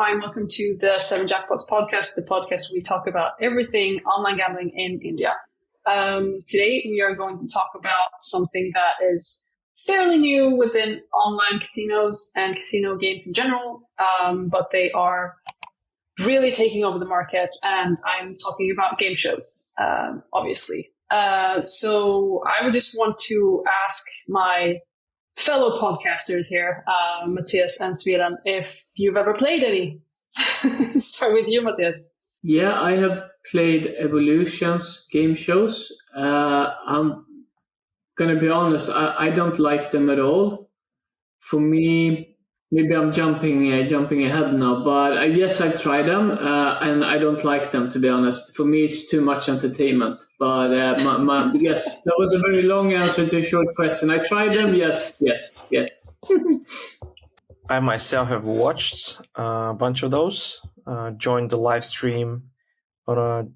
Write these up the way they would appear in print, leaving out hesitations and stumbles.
Hi, and welcome to the SevenJackpots podcast, the podcast where we talk about everything online gambling in India. Today, we are going to talk about something that is fairly new within online casinos and casino games in general, but they are really taking over the market, and I'm talking about game shows, obviously. So I would just want to ask my fellow podcasters here, Matthias and Svilan, if you've ever played any. Start with you, Matthias. Yeah, I have played Evolution's game shows. I'm going to be honest, I don't like them at all. For me, maybe I'm jumping ahead now, but yes, I tried them, and I don't like them, to be honest. For me, it's too much entertainment. But yes, that was a very long answer to a short question. I tried them, yes. I myself have watched a bunch of those, joined the live stream on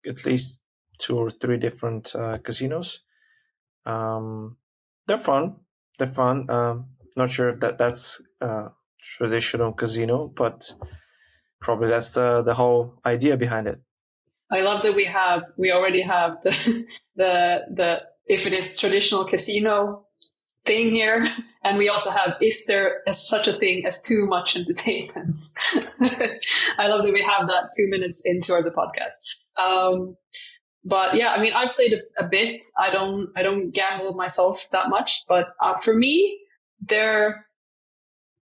at least 2 or 3 different casinos. They're fun. Not sure if that's traditional casino, but probably that's the whole idea behind it. I love that we already have the if it is traditional casino thing here, and we also have, is there such a thing as too much entertainment? I love that we have that 2 minutes into the podcast. But yeah, I mean, I played a bit. I don't gamble myself that much, but for me, they're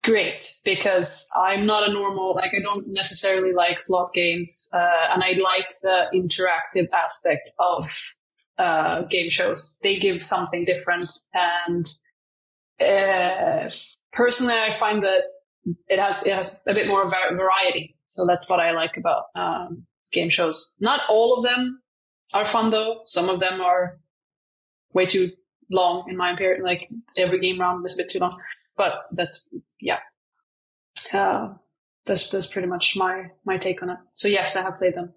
great because I'm not a normal, I don't necessarily like slot games, and I like the interactive aspect of game shows. They give something different, and personally, I find that it has a bit more variety. So that's what I like about game shows. Not all of them are fun, though. Some of them are way too long, in my opinion. Like every game round is a bit too long. But that's pretty much my take on it. So yes, I have played them.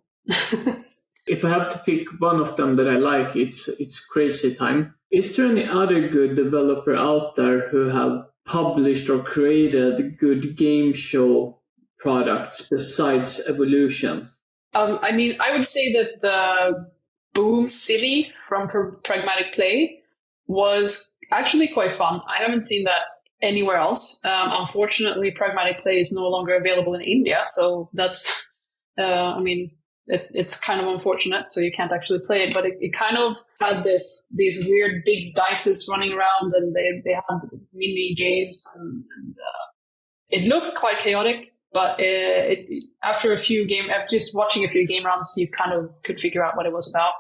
If I have to pick one of them that I like, it's Crazy Time. Is there any other good developer out there who have published or created good game show products besides Evolution? I mean, I would say that the Boom City from Pragmatic Play was actually quite fun. I haven't seen that anywhere else. Unfortunately, Pragmatic Play is no longer available in India, so that's, it's kind of unfortunate, so you can't actually play it, but it kind of had these weird big dices running around, and they had mini games, and it looked quite chaotic, but after just watching a few game rounds, you kind of could figure out what it was about.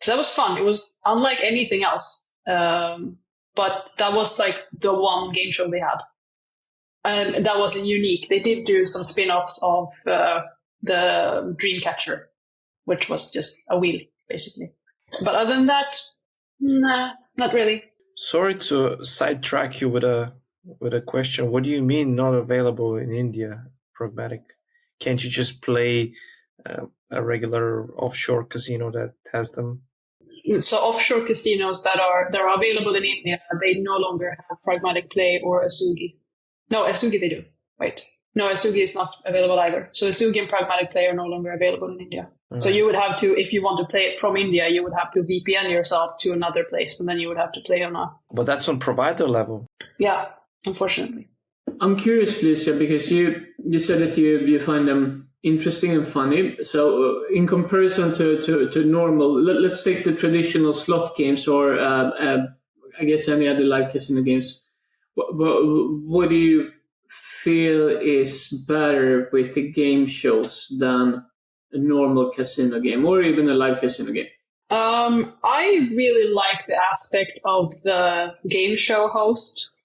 So that was fun. It was unlike anything else, but that was like the one game show they had, and that wasn't unique. They did do some spin-offs of the Dreamcatcher, which was just a wheel, basically. But other than that, nah, not really. Sorry to sidetrack you with a question. What do you mean not available in India, Pragmatic? Can't you just play a regular offshore casino that has them? So offshore casinos that are available in India, they no longer have Pragmatic Play or Ezugi. No, Ezugi they do. Wait. No, Ezugi is not available either. So Ezugi and Pragmatic Play are no longer available in India. Mm-hmm. So you would have to, if you want to play it from India, you would have to VPN yourself to another place, and then you would have to play on a... But that's on provider level. Yeah, unfortunately. I'm curious, Lisa, because you said that you find them interesting and funny. So in comparison to normal, let's take the traditional slot games or I guess any other live casino games. What do you feel is better with the game shows than a normal casino game or even a live casino game? I really like the aspect of the game show host,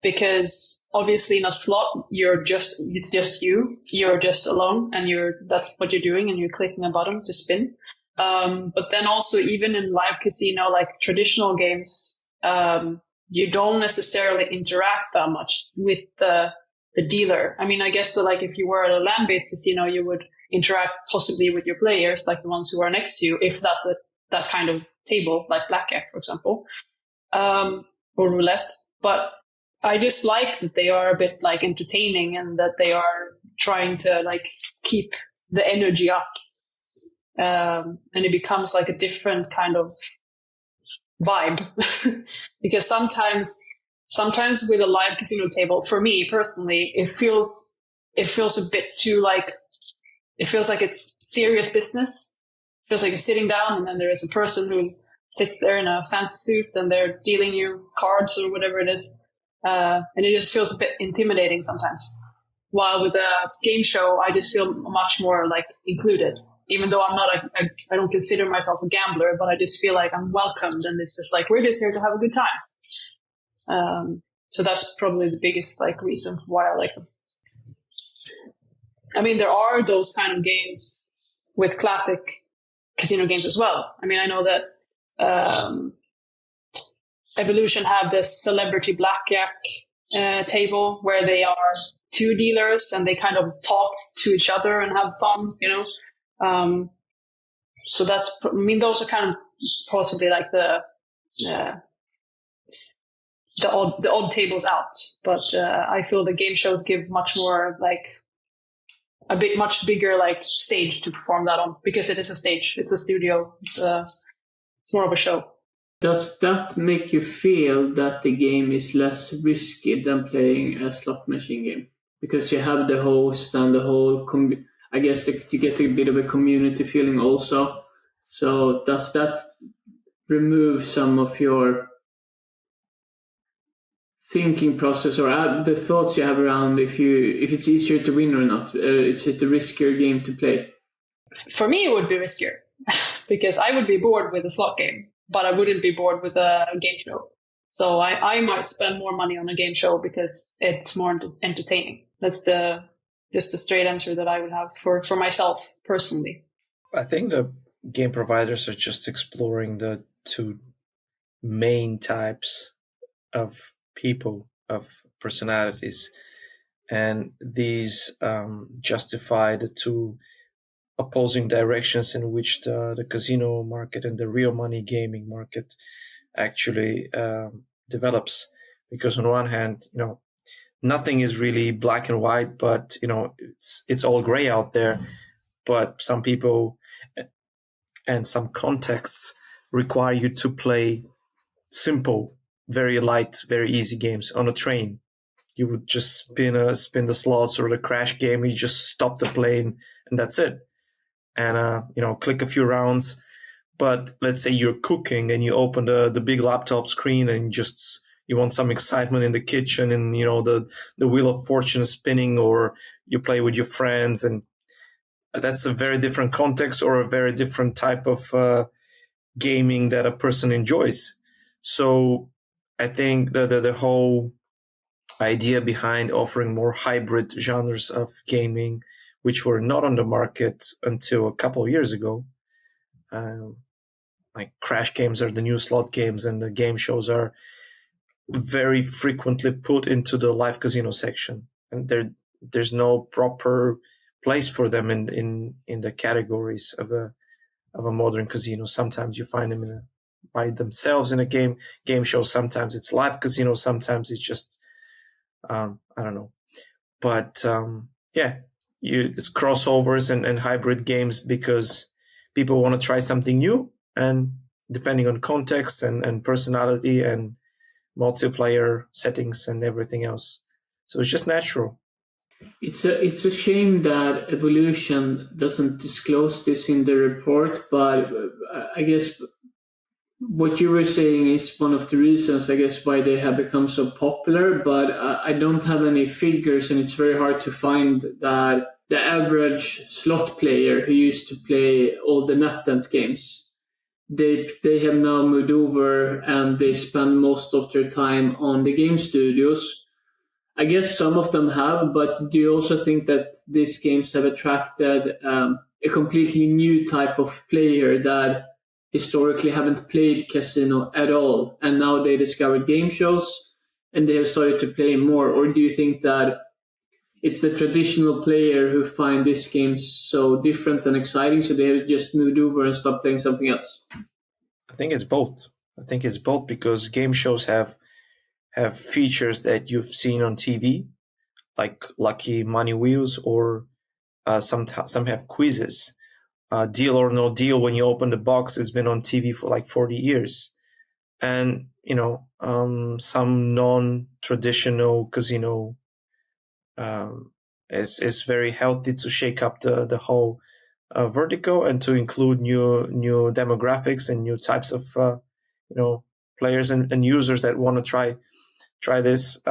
because obviously in a slot it's just you're just alone, and that's what you're doing, and you're clicking a button to spin. But then also even in live casino, like traditional games, you don't necessarily interact that much with the dealer. I mean, I guess that like if you were at a land-based casino, you would interact possibly with your players, like the ones who are next to you, if that's that kind of table, like blackjack, for example, or roulette. But I just like that they are a bit like entertaining and that they are trying to like keep the energy up. And it becomes like a different kind of vibe because sometimes with a live casino table, for me personally, it feels a bit too like, it feels like it's serious business. It feels like you're sitting down and then there is a person who sits there in a fancy suit and they're dealing you cards or whatever it is. And it just feels a bit intimidating sometimes. While with a game show, I just feel much more like included. Even though I'm not, I don't consider myself a gambler, but I just feel like I'm welcomed, and it's just like we're just here to have a good time. So that's probably the biggest like reason why I like them. I mean, there are those kind of games with classic casino games as well. I mean, I know that Evolution have this celebrity blackjack table where they are two dealers and they kind of talk to each other and have fun, you know. So that's, I mean, those are kind of possibly like the odd tables out, but I feel the game shows give much more like much bigger like stage to perform that on, because it is a stage, it's a studio, it's more of a show. Does that make you feel that the game is less risky than playing a slot machine game? Because you have the host and the whole, I guess you get a bit of a community feeling also. So does that remove some of your thinking process or the thoughts you have around if it's easier to win or not? Is it a riskier game to play? For me, it would be riskier because I would be bored with a slot game, but I wouldn't be bored with a game show. So I might spend more money on a game show because it's more entertaining. That's just the straight answer that I would have for myself personally. I think the game providers are just exploring the two main types of people, of personalities, and these justify the two opposing directions in which the casino market and the real money gaming market actually develops. Because on one hand, you know, nothing is really black and white, but you know, it's all gray out there. But some people and some contexts require you to play simple, very light, very easy games on a train. You would just spin the slots or the crash game. You just stop the plane and that's it. And you know, click a few rounds. But let's say you're cooking and you open the big laptop screen and you want some excitement in the kitchen, and you know the wheel of fortune spinning, or you play with your friends, and that's a very different context or a very different type of gaming that a person enjoys. So I think the whole idea behind offering more hybrid genres of gaming, which were not on the market until a couple of years ago, like crash games are the new slot games, and the game shows are very frequently put into the live casino section, and there's no proper place for them in the categories of a modern casino. Sometimes you find them by themselves in a game show. Sometimes it's live casino. Sometimes it's just I don't know. But it's crossovers and hybrid games because people want to try something new, and depending on context and personality and multiplayer settings and everything else. So it's just natural. It's a shame that Evolution doesn't disclose this in the report, but I guess what you were saying is one of the reasons, I guess, why they have become so popular, but I don't have any figures, and it's very hard to find that the average slot player who used to play all the NetEnt games, they have now moved over and they spend most of their time on the game studios. I guess some of them have, but do you also think that these games have attracted a completely new type of player that historically haven't played casino at all, and now they discovered game shows and they have started to play more? Or do you think that it's the traditional player who find these games so different and exciting, so they have just moved over and stopped playing something else? I think it's both. Because game shows have have features that you've seen on TV, like lucky money wheels, or some have quizzes. Deal or No Deal, when you open the box, has been on TV for like 40 years. And, some non-traditional casino is very healthy to shake up the whole vertical and to include new demographics and new types of players and users that want to try this.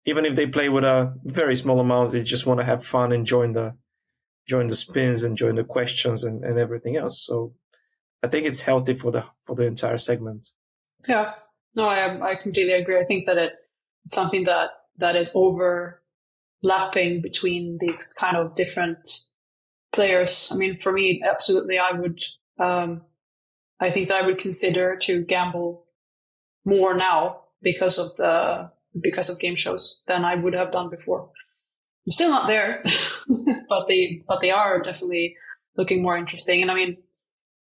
Even if they play with a very small amount, they just want to have fun and join the spins and join the questions and everything else. So I think it's healthy for the entire segment. Yeah, no, I completely agree. I think that it's something that is overlapping between these kind of different players. I mean, for me, absolutely, I think that I would consider to gamble more now because of game shows than I would have done before. I'm still not there, but they are definitely looking more interesting. And I mean,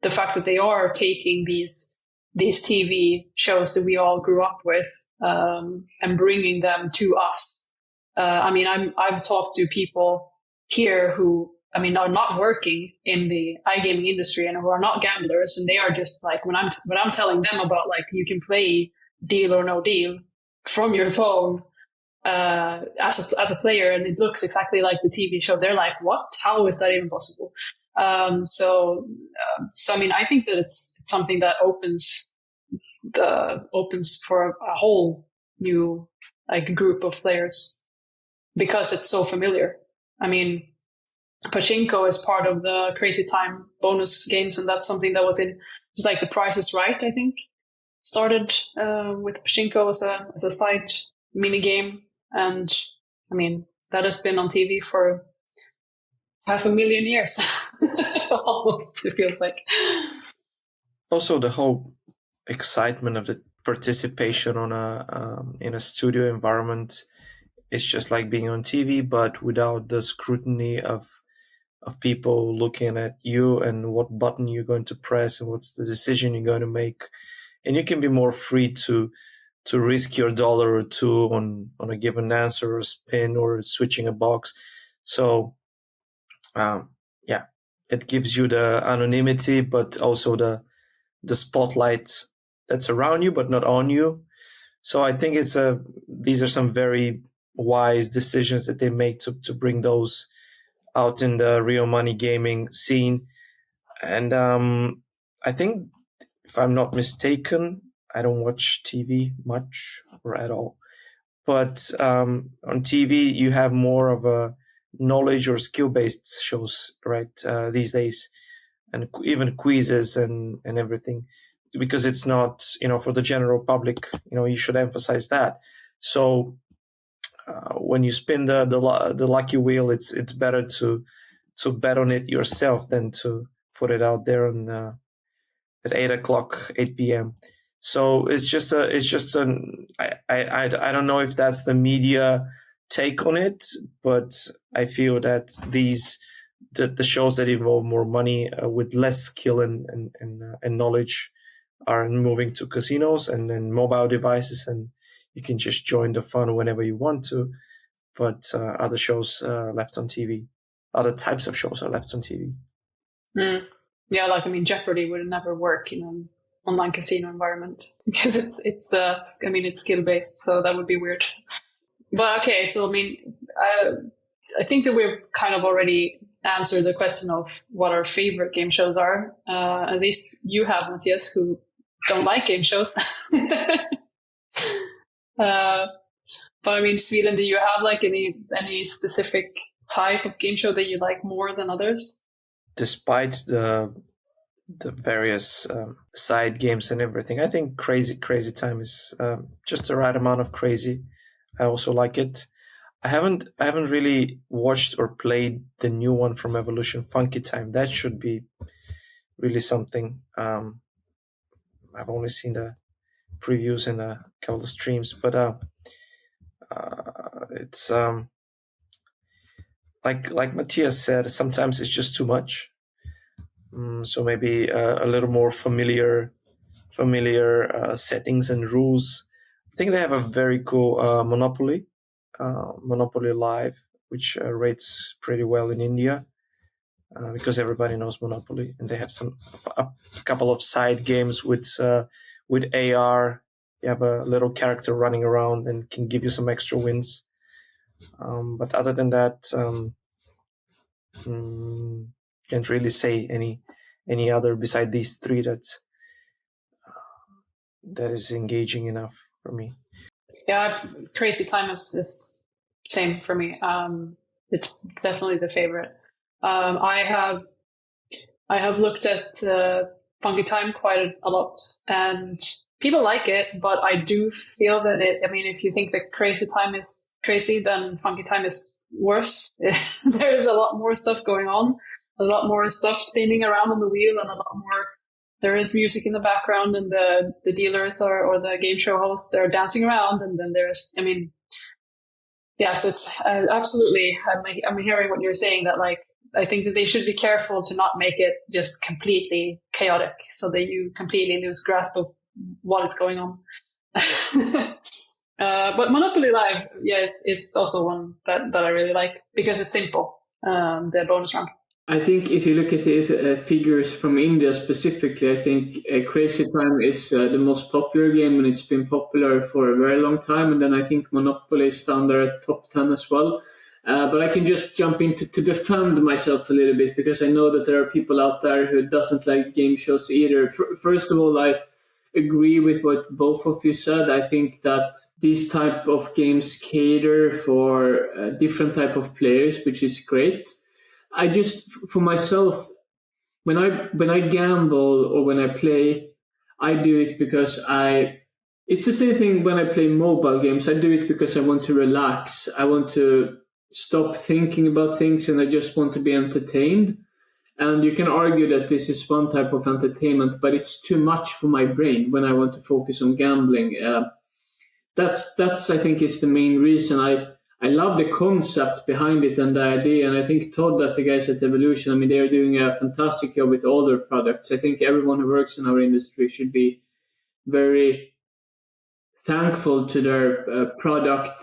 the fact that they are taking these TV shows that we all grew up with and bringing them to us. I mean, I've talked to people here who, I mean, are not working in the iGaming industry and who are not gamblers, and they are just like, when I'm telling them about, like, you can play Deal or No Deal from your phone as a player, and it looks exactly like the TV show, they're like, what? How is that even possible? So I mean, I think that it's something that opens for a whole new group of players because it's so familiar. I mean, Pachinko is part of the Crazy Time bonus games, and that's something that was it's like The Price is Right, I think, started with Pachinko as a side mini game, and I mean, that has been on TV for 500,000 years. Almost, it feels like. Also, the whole excitement of the participation on in a studio environment is just like being on TV, but without the scrutiny of people looking at you and what button you're going to press and what's the decision you're going to make. And you can be more free to risk your dollar or two on a given answer or spin or switching a box. So yeah, it gives you the anonymity, but also the spotlight that's around you but not on you. So I think these are some very wise decisions that they make to bring those out in the real money gaming scene. And I think, if I'm not mistaken, I don't watch TV much or at all, but on TV you have more of a knowledge or skill-based shows, right, these days, and even quizzes and everything, because it's not, for the general public, you should emphasize that. So when you spin the lucky wheel, it's better to bet on it yourself than to put it out there at 8 p.m. So I don't know if that's the media take on it, but I feel that the shows that involve more money with less skill and knowledge are moving to casinos and then mobile devices, and you can just join the fun whenever you want to. But other shows left on TV, other types of shows are left on TV. Mm. Yeah, like, I mean, Jeopardy would never work in an online casino environment because it's skill based, so that would be weird. But okay, so I mean, I think that we've kind of already answered the question of what our favorite game shows are. At least you have, Matthias, who don't like game shows. But I mean, Sweden, do you have like any specific type of game show that you like more than others? Despite the various side games and everything, I think Crazy Time is just the right amount of crazy. I also like it. I haven't really watched or played the new one from Evolution, Funky Time. That should be really something. I've only seen the previews and a couple of streams, but it's like Matthias said, sometimes it's just too much. So maybe a little more familiar settings and rules. I think they have a very cool Monopoly, Monopoly Live, which rates pretty well in India because everybody knows Monopoly, and they have a couple of side games with AR. You have a little character running around and can give you some extra wins. But other than that, can't really say any other beside these three that is engaging enough for me. Yeah, Crazy Time is same for me. It's definitely the favorite. I have looked at Funky Time quite a lot, and people like it, but I do feel that if you think that Crazy Time is crazy, then Funky Time is worse. There's a lot more stuff going on, a lot more stuff spinning around on the wheel, and a lot more. There is music in the background, and the dealers or the game show hosts, they're dancing around, and then there's, so it's absolutely. I'm hearing what you're saying, that like I think that they should be careful to not make it just completely chaotic, so that you completely lose grasp of what is going on. But Monopoly Live, yes, it's also one that I really like because it's simple. The bonus round. I think if you look at the figures from India specifically, I think Crazy Time is the most popular game, and it's been popular for a very long time. And then I think Monopoly is down there at top 10 as well. But I can just jump into to defend myself a little bit, because I know that there are people out there who doesn't like game shows either. First of all, I agree with what both of you said. I think that these type of games cater for different type of players, which is great. I just, for myself, when I gamble or when I play, I do it because it's the same thing when I play mobile games. I do it because I want to relax. I want to stop thinking about things, and I just want to be entertained. And you can argue that this is one type of entertainment, but it's too much for my brain when I want to focus on gambling. That's I think is the main reason. I love the concept behind it and the idea, and I think Todd, that the guys at Evolution, they are doing a fantastic job with all their products. I think everyone who works in our industry should be very thankful to their product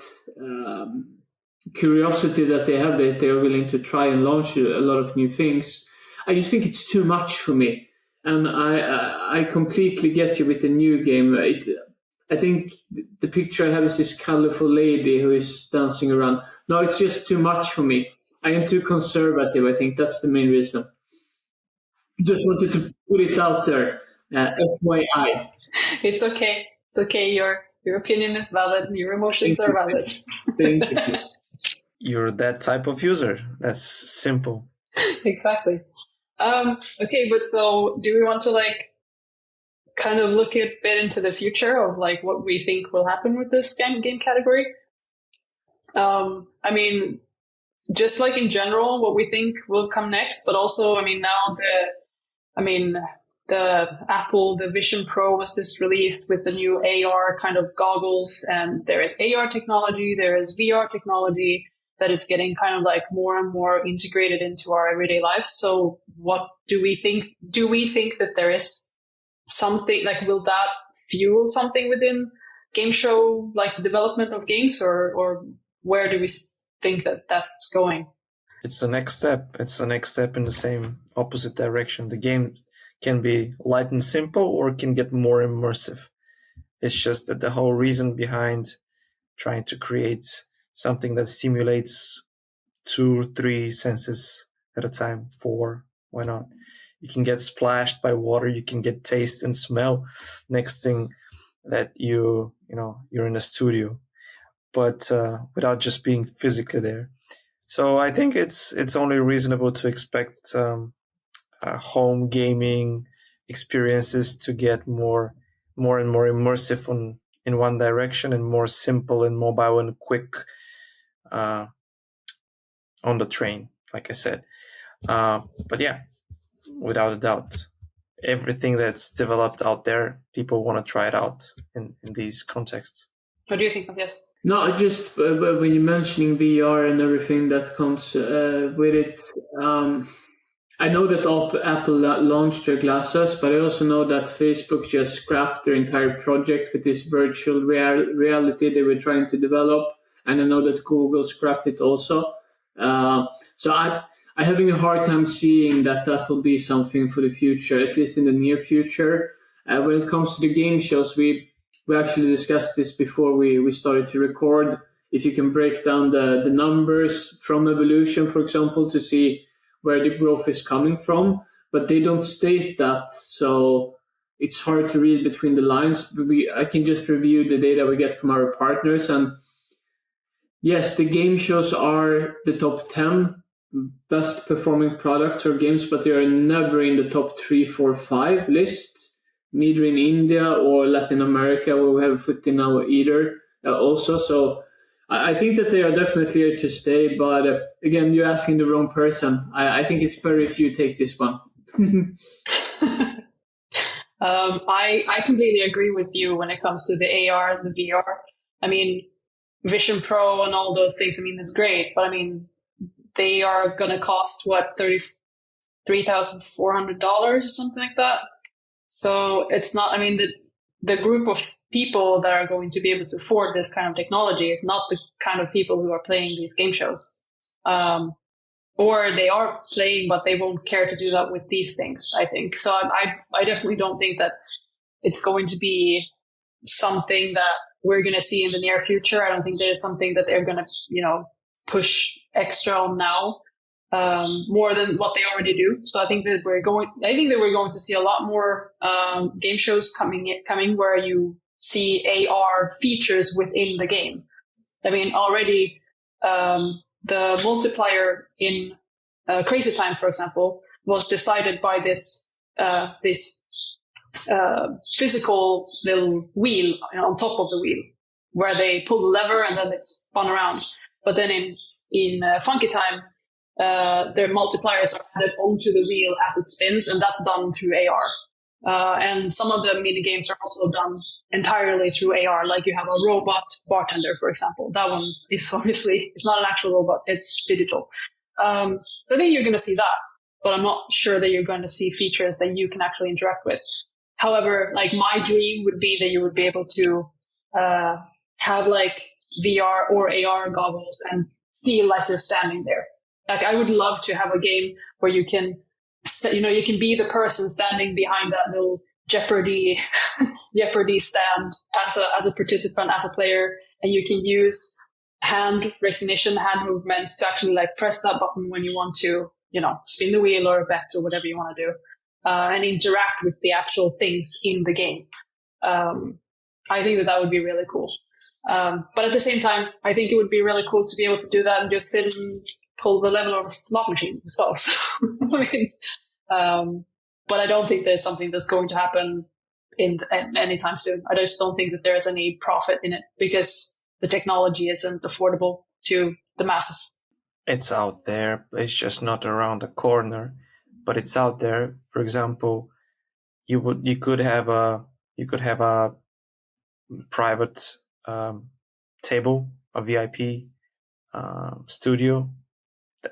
curiosity that they have, that they are willing to try and launch a lot of new things. I just think it's too much for me, and I completely get you with the new game. I think the picture I have is this colorful lady who is dancing around. No, it's just too much for me. I am too conservative. I think that's the main reason. Just wanted to put it out there. FYI. It's okay. It's okay. Your opinion is valid, and your emotions are valid. Thank you. You're that type of user. That's simple. Exactly. Okay, but so do we want to kind of look a bit into the future of what we think will happen with this game category? Just in general, what we think will come next, but also, now the Apple, the Vision Pro was just released with the new AR kind of goggles, and there is AR technology, there is VR technology that is getting kind of more and more integrated into our everyday lives. So what do we think? Do we think that there is something will that fuel something within game show development of games, or where do we think that that's going? It's the next step. It's the next step in the same opposite direction. The game can be light and simple, or it can get more immersive. It's just that the whole reason behind trying to create something that stimulates 2-3 senses at a time, 4, why not? You can get splashed by water, you can get taste and smell. Next thing that you're in a studio, but without just being physically there. So I think it's only reasonable to expect home gaming experiences to get more and more immersive in one direction, and more simple and mobile and quick on the train, like I said. But yeah, without a doubt, everything that's developed out there, people want to try it out in these contexts. What do you think of this? No, just when you're mentioning VR and everything that comes with it, I know that Apple launched their glasses, but I also know that Facebook just scrapped their entire project with this virtual reality they were trying to develop, and I know that Google scrapped it also. So I'm having a hard time seeing that will be something for the future, at least in the near future. When it comes to the game shows, we actually discussed this before we started to record. If you can break down the numbers from Evolution, for example, to see where the growth is coming from, but they don't state that, so it's hard to read between the lines. I can just review the data we get from our partners, and yes, the game shows are the top 10 best performing products or games, but they are never in the top 3, 4, 5 list, neither in India or Latin America, where we have a foot in now either also. So I think that they are definitely here to stay, but again, you're asking the wrong person. I think it's better if you take this one. I completely agree with you when it comes to the AR and the VR. I mean, Vision Pro and all those things, I mean, it's great, but I mean, they are going to cost, what, $33,400 or something like that? So it's not, I mean, the group of people that are going to be able to afford this kind of technology is not the kind of people who are playing these game shows. Or they are playing, but they won't care to do that with these things, I think. So I definitely don't think that it's going to be something that we're going to see in the near future. I don't think there's something that they're going to, push extra on now, more than what they already do. So I think that we're going to see a lot more game shows coming where you see AR features within the game. I mean, already the multiplier in Crazy Time, for example, was decided by this physical little wheel on top of the wheel, where they pull the lever and then it's spun around. But then in Funky Time, their multipliers are added onto the wheel as it spins, and that's done through AR. And some of the mini games are also done entirely through AR. Like you have a robot bartender, for example. That one is obviously, it's not an actual robot, it's digital. So I think you're going to see that, but I'm not sure that you're going to see features that you can actually interact with. However, like my dream would be that you would be able to have like VR or AR goggles and feel like you're standing there. Like I would love to have a game where you can be the person standing behind that little Jeopardy stand as a participant, as a player, and you can use hand recognition, hand movements to actually like press that button when you want to, spin the wheel or bet or whatever you want to do, and interact with the actual things in the game. I think that would be really cool. But at the same time, I think it would be really cool to be able to do that and just sit and pull the level of a slot machine as well. So, but I don't think there's something that's going to happen in anytime soon. I just don't think that there's any profit in it because the technology isn't affordable to the masses. It's out there. It's just not around the corner, but it's out there. For example, you could have a private table, a VIP studio.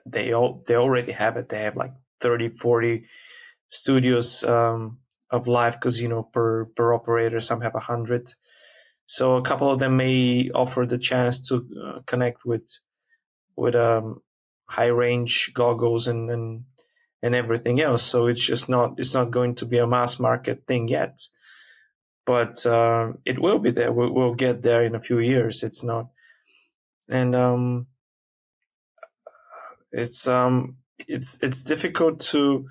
They already have it. They have like 30, 40 studios of live casino per operator. Some have 100. So a couple of them may offer the chance to connect with high range goggles and everything else. So it's not going to be a mass market thing yet. But it will be there. We'll get there in a few years. It's not, and it's difficult to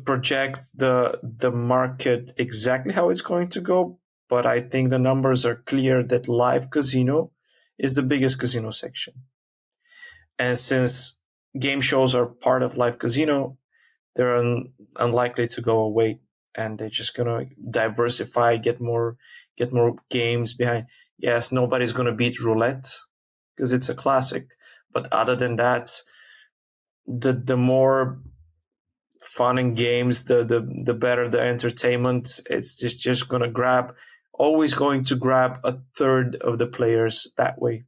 project the market exactly how it's going to go. But I think the numbers are clear that live casino is the biggest casino section, and since game shows are part of live casino, they're unlikely to go away. And they're just gonna diversify, get more games behind. Yes, nobody's gonna beat roulette because it's a classic. But other than that, the more fun and games, the better the entertainment. It's just gonna always going to grab a third of the players that way.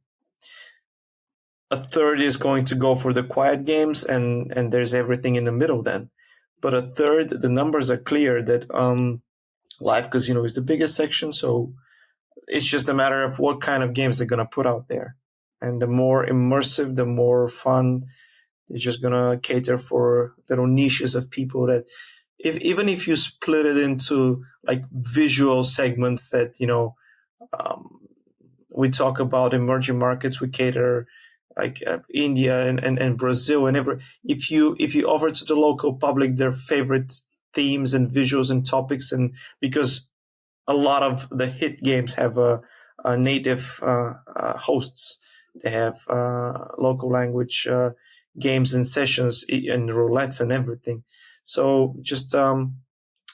a third is going to go for the quiet games, and there's everything in the middle then. But a third, the numbers are clear that live casino is the biggest section, so it's just a matter of what kind of games they're going to put out there. And the more immersive, the more fun, they're just going to cater for little niches of people that even if you split it into like visual segments that, we talk about emerging markets, we cater like India and Brazil and if you offer to the local public their favorite themes and visuals and topics, and because a lot of the hit games have a native hosts, they have local language games and sessions and roulettes and everything. So just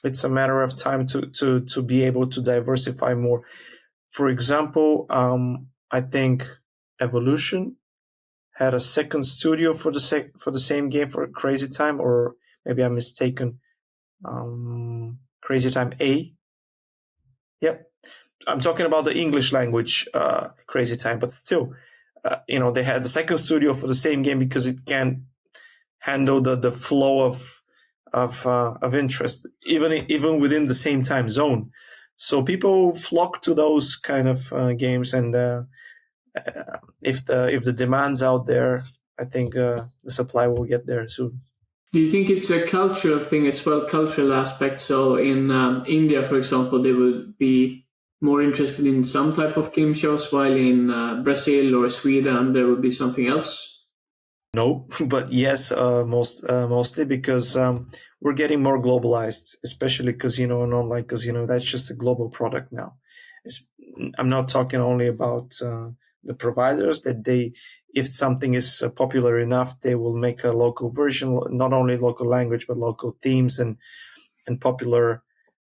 it's a matter of time to be able to diversify more. For example, I think Evolution had a second studio for the same game, for Crazy Time, or maybe I'm mistaken. Crazy Time A. Yep, I'm talking about the English language Crazy Time, but still, they had the second studio for the same game because it can handle the flow of interest, even within the same time zone. So people flock to those kind of games, and if the demand's out there, I think the supply will get there soon. Do you think it's a cultural thing as well, cultural aspect? So in India, for example, they would be more interested in some type of game shows, while in Brazil or Sweden, there would be something else? No, but yes, mostly because we're getting more globalized, especially casino and online casino. That's just a global product now. I'm not talking only about the providers, that if something is popular enough, they will make a local version, not only local language, but local themes and popular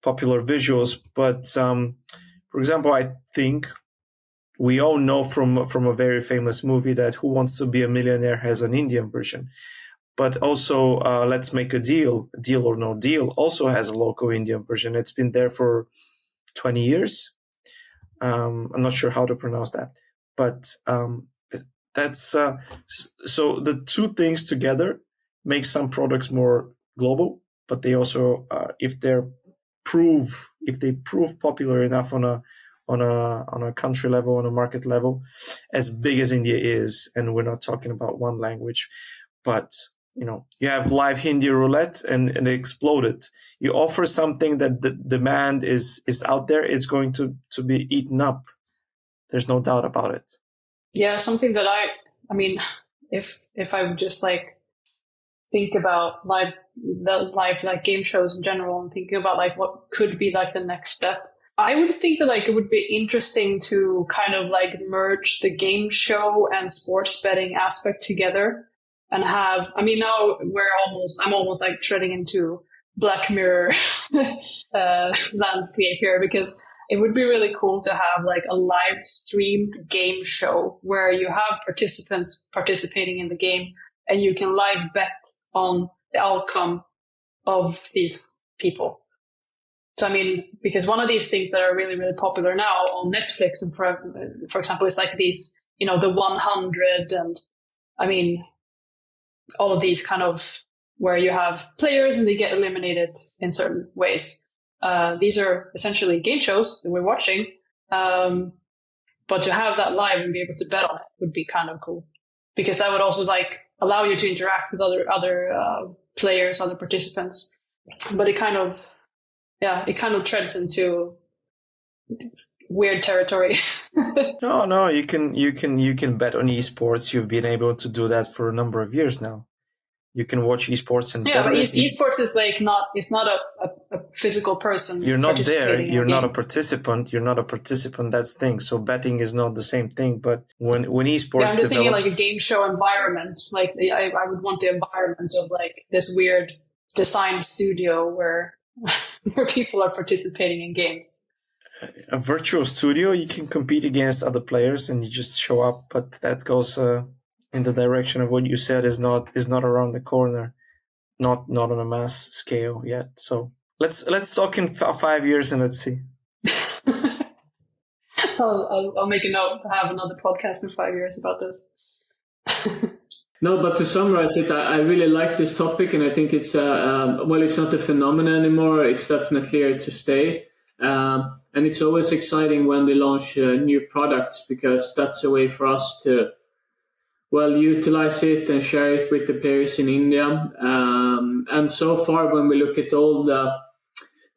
visuals. But for example, I think we all know from a very famous movie that Who Wants to Be a Millionaire has an Indian version. But also, Let's Make a Deal or No Deal, also has a local Indian version. It's been there for 20 years. I'm not sure how to pronounce that. But that's so the two things together make some products more global, but they also, if they prove popular enough on a country level, on a market level, as big as India is, and we're not talking about one language, but you have live Hindi roulette and it exploded. You offer something that the demand is out there, it's going to be eaten up. There's no doubt about it. Yeah, something that I mean, if I would just like think about live like game shows in general, and thinking about like what could be like the next step, I would think that like it would be interesting to kind of like merge the game show and sports betting aspect together, and have, I mean, now I'm almost like treading into Black Mirror landscape here, because it would be really cool to have like a live streamed game show where you have participants participating in the game and you can live bet on the outcome of these people. So, I mean, because one of these things that are really, really popular now on Netflix, and for example, it's like these, the 100, and I mean, all of these kind of where you have players and they get eliminated in certain ways. These are essentially game shows that we're watching, but to have that live and be able to bet on it would be kind of cool, because that would also like allow you to interact with other players, other participants. But it kind of treads into weird territory. No, you can bet on esports. You've been able to do that for a number of years now. You can watch esports and bet on it. Esports is like it's not a physical person. You're not there. You're not a participant. That's the thing. So betting is not the same thing. But when esports, I'm just thinking like a game show environment. Like I would want the environment of like this weird designed studio where people are participating in games. A virtual studio, you can compete against other players and you just show up, but that goes in the direction of what you said is not around the corner, not on a mass scale yet. So let's talk in 5 years and let's see. I'll make a note to have another podcast in 5 years about this. No, but to summarize it, I really like this topic, and I think it's it's not a phenomenon anymore. It's definitely here to stay, and it's always exciting when they launch new products, because that's a way for us to utilize it and share it with the players in India. And so far, when we look at all the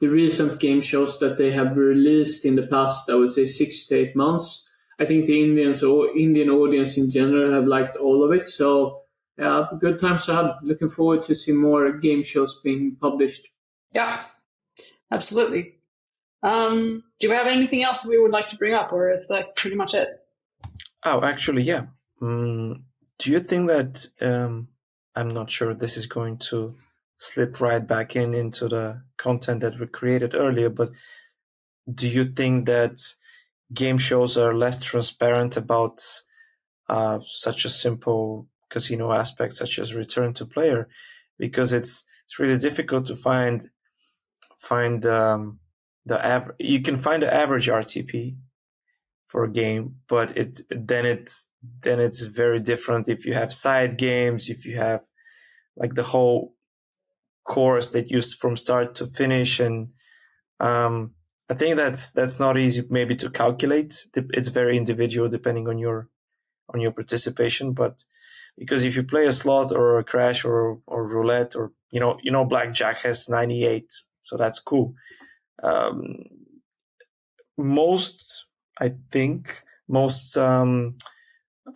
recent game shows that they have released in the past, I would say 6 to 8 months, I think the Indian audience in general have liked all of it. So, good times ahead. Looking forward to see more game shows being published. Yeah, absolutely. Do we have anything else that we would like to bring up, or is that pretty much it? Oh, actually, yeah. Do you think that, I'm not sure this is going to slip right back into the content that we created earlier, but do you think that game shows are less transparent about such a simple casino aspect, such as return to player? Because it's really difficult to find you can find the average RTP for a game, but then it's very different if you have side games, if you have like the whole course that used from start to finish. And I think that's not easy maybe to calculate. It's very individual depending on your participation. But because if you play a slot or a crash or roulette, or blackjack has 98, so that's cool. Most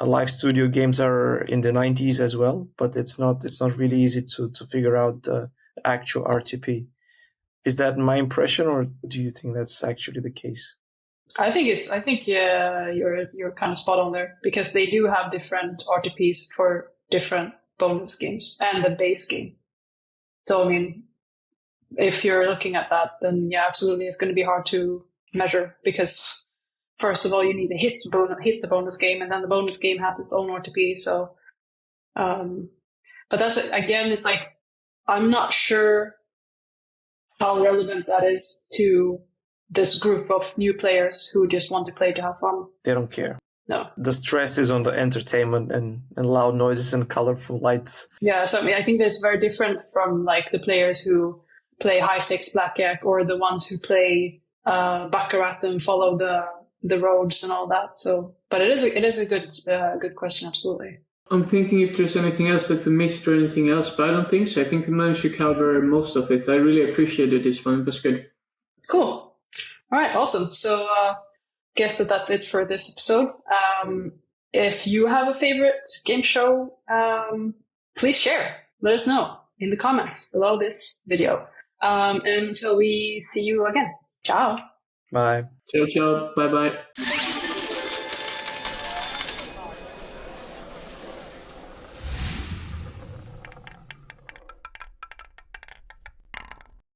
live studio games are in the 90s as well, but it's not really easy to figure out the actual RTP. Is that my impression, or do you think that's actually the case? I think you're kind of spot on there, because they do have different RTPs for different bonus games and the base game. So I mean, if you're looking at that, then yeah, absolutely, it's going to be hard to measure, because first of all, you need to hit the bonus game, and then the bonus game has its own RTP. So, but that's again, it's like, I'm not sure how relevant that is to this group of new players who just want to play to have fun. They don't care. No. The stress is on the entertainment and loud noises and colorful lights. Yeah, so I mean, I think that's very different from like the players who play high stakes blackjack, or the ones who play baccarat and follow the roads and all that. So, but it is a good question, absolutely. I'm thinking if there's anything else that we missed or anything else, but I don't think so. I think we managed to cover most of it. I really appreciated this one. It was good. Cool. All right, awesome. So, guess that's it for this episode. If you have a favorite game show, please share. Let us know in the comments below this video. And until we see you again. Ciao. Bye. Ciao, ciao. Bye-bye.